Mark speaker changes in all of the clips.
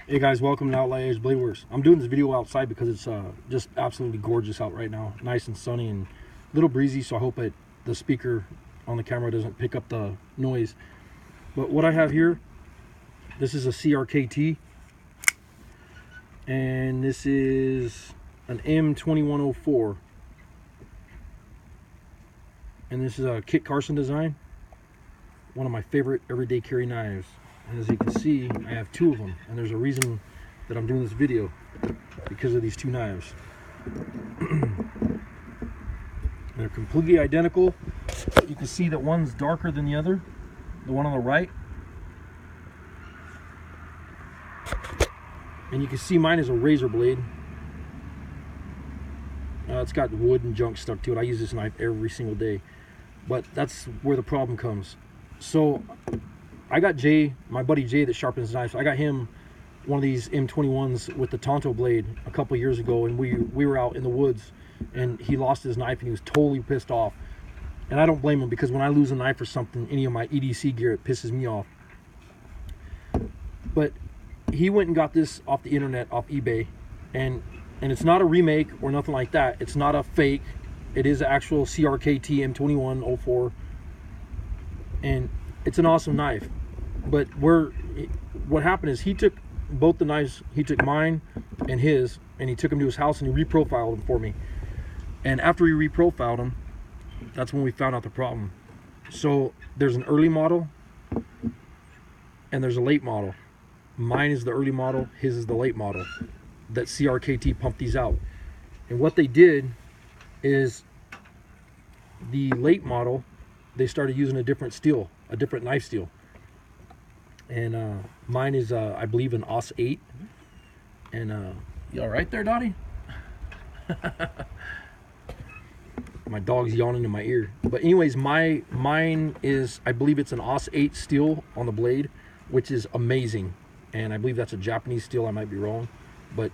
Speaker 1: Hey guys, welcome to Outliers Blade Works. I'm doing this video outside because it's just absolutely gorgeous out right now. Nice and sunny and a little breezy, so I hope the speaker on the camera doesn't pick up the noise. But what I have here, this is a CRKT, and this is an M2104. And this is a Kit Carson design, one of my favorite everyday carry knives. And as you can see, I have two of them, and there's a reason that I'm doing this video, because of these two knives. They're completely identical. You can see that one's darker than the other, the one on the right. And you can see mine is a razor blade. It's got wood and junk stuck to it. I use this knife every single day. But that's where the problem comes. So I got Jay, my buddy Jay that sharpens knives. I got him one of these M21s with the Tonto blade a couple years ago, and we were out in the woods and he lost his knife and he was totally pissed off. And I don't blame him, because when I lose a knife or something, any of my EDC gear, it pisses me off. But he went and got this off the internet, off eBay, and it's not a remake or nothing like that. It's not a fake. It is an actual CRKT M2104, and it's an awesome knife. But what happened is he took both the knives. He took mine and his, and he took them to his house and he reprofiled them for me. And after he reprofiled them, that's when we found out the problem. So there's an early model and there's a late model. Mine is the early model, his is the late model. That CRKT pumped these out. And what they did is, the late model, they started using a different steel, a different knife steel. And mine is I believe an AUS 8. And you all right there, Dottie? My dog's yawning in my ear. But anyways, mine is, I believe it's an AUS 8 steel on the blade, which is amazing. And I believe that's a Japanese steel. I might be wrong, but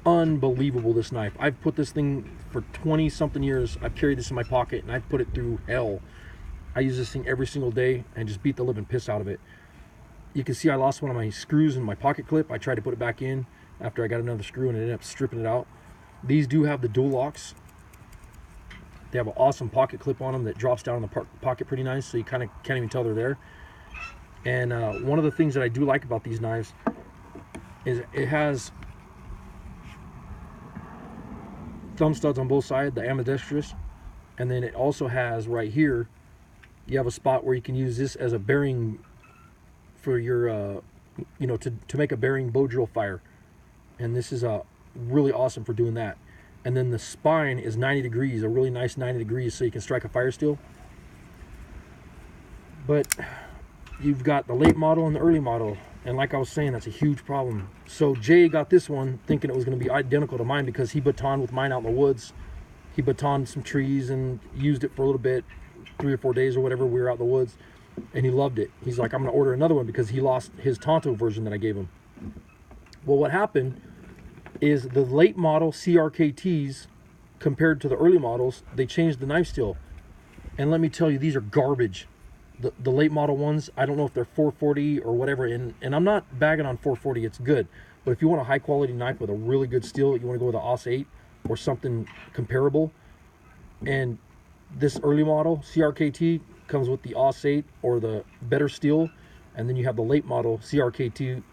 Speaker 1: unbelievable, this knife. I've put this thing for 20 something years. I've carried this in my pocket and I've put it through hell. I use this thing every single day and just beat the living piss out of it. You can see I lost one of my screws in my pocket clip. I tried to put it back in after I got another screw and I ended up stripping it out. These do have the dual locks. They have an awesome pocket clip on them that drops down in the pocket pretty nice, so you kind of can't even tell they're there. And one of the things that I do like about these knives is it has thumb studs on both sides, the ambidextrous, and then it also has right here, you have a spot where you can use this as a bearing for your to make a bearing bow drill fire. And this is really awesome for doing that. And then the spine is 90 degrees, a really nice 90 degrees, so you can strike a fire steel. But you've got the late model and the early model, and like I was saying, that's a huge problem. So Jay got this one thinking it was going to be identical to mine, because he batoned with mine out in the woods. He batoned some trees and used it for a little bit, 3 or 4 days or whatever. We were out in the woods and he loved it. He's like, I'm going to order another one, because he lost his Tonto version that I gave him. Well, what happened is the late model CRKTs, compared to the early models, they changed the knife steel. And let me tell you, these are garbage. The late model ones, I don't know if they're 440 or whatever, and I'm not bagging on 440, it's good. But if you want a high quality knife with a really good steel, you want to go with an AUS 8 or something comparable. And this early model CRKT comes with the AUS 8 or the better steel, and then you have the late model CRKT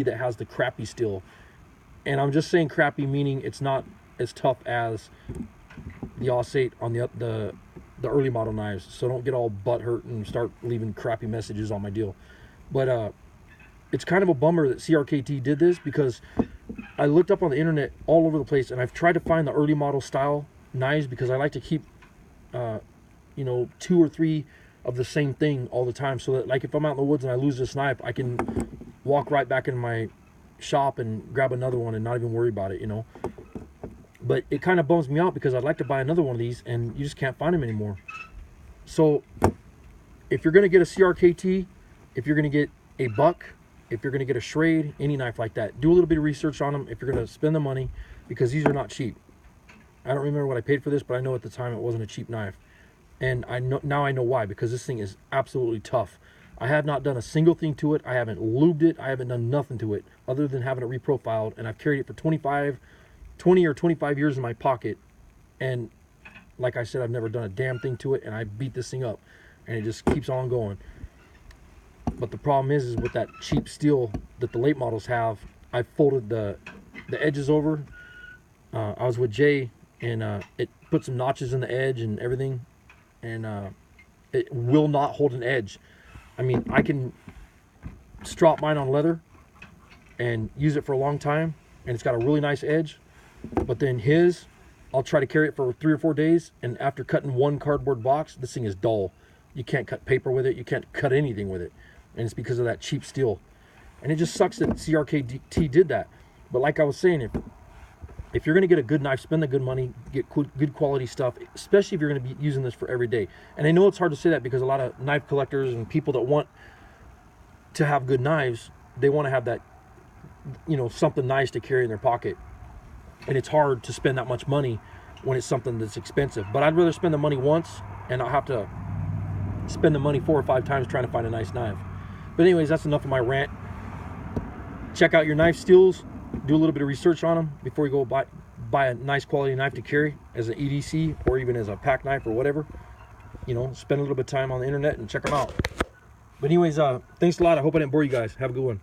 Speaker 1: that has the crappy steel. And I'm just saying crappy meaning it's not as tough as the AUS 8 on the early model knives. So don't get all butt hurt and start leaving crappy messages on my deal. But it's kind of a bummer that CRKT did this, because I looked up on the internet all over the place, and I've tried to find the early model style knives, because I like to keep 2 or 3 of the same thing all the time, so that, like, if I'm out in the woods and I lose this knife, I can walk right back in my shop and grab another one and not even worry about it, But it kind of bums me out, because I'd like to buy another one of these and you just can't find them anymore. So if you're going to get a CRKT, if you're going to get a buck, if you're going to get a Schrade, any knife like that, do a little bit of research on them if you're going to spend the money, because these are not cheap. I don't remember what I paid for this, but I know at the time it wasn't a cheap knife. And now I know why, because this thing is absolutely tough. I have not done a single thing to it. I haven't lubed it. I haven't done nothing to it other than having it reprofiled. And I've carried it for 20 or 25 years in my pocket. And like I said, I've never done a damn thing to it. And I beat this thing up. And it just keeps on going. But the problem is with that cheap steel that the late models have, I folded the edges over. I was with Jay, and it put some notches in the edge and everything. And it will not hold an edge. I mean, I can strop mine on leather and use it for a long time, and it's got a really nice edge. But then his, I'll try to carry it for 3 or 4 days, and after cutting one cardboard box, this thing is dull. You can't cut paper with it. You can't cut anything with it. And it's because of that cheap steel. And it just sucks that CRKT did that. But like I was saying, if you're going to get a good knife, spend the good money, get good quality stuff, especially if you're going to be using this for every day. And I know it's hard to say that because a lot of knife collectors and people that want to have good knives, they want to have that, you know, something nice to carry in their pocket. And it's hard to spend that much money when it's something that's expensive. But I'd rather spend the money once and not have to spend the money 4 or 5 times trying to find a nice knife. But anyways, that's enough of my rant. Check out your knife steels. Do a little bit of research on them before you go buy a nice quality knife to carry as an EDC or even as a pack knife or whatever. You know, spend a little bit of time on the internet and check them out. But anyways, thanks a lot. I hope I didn't bore you guys. Have a good one.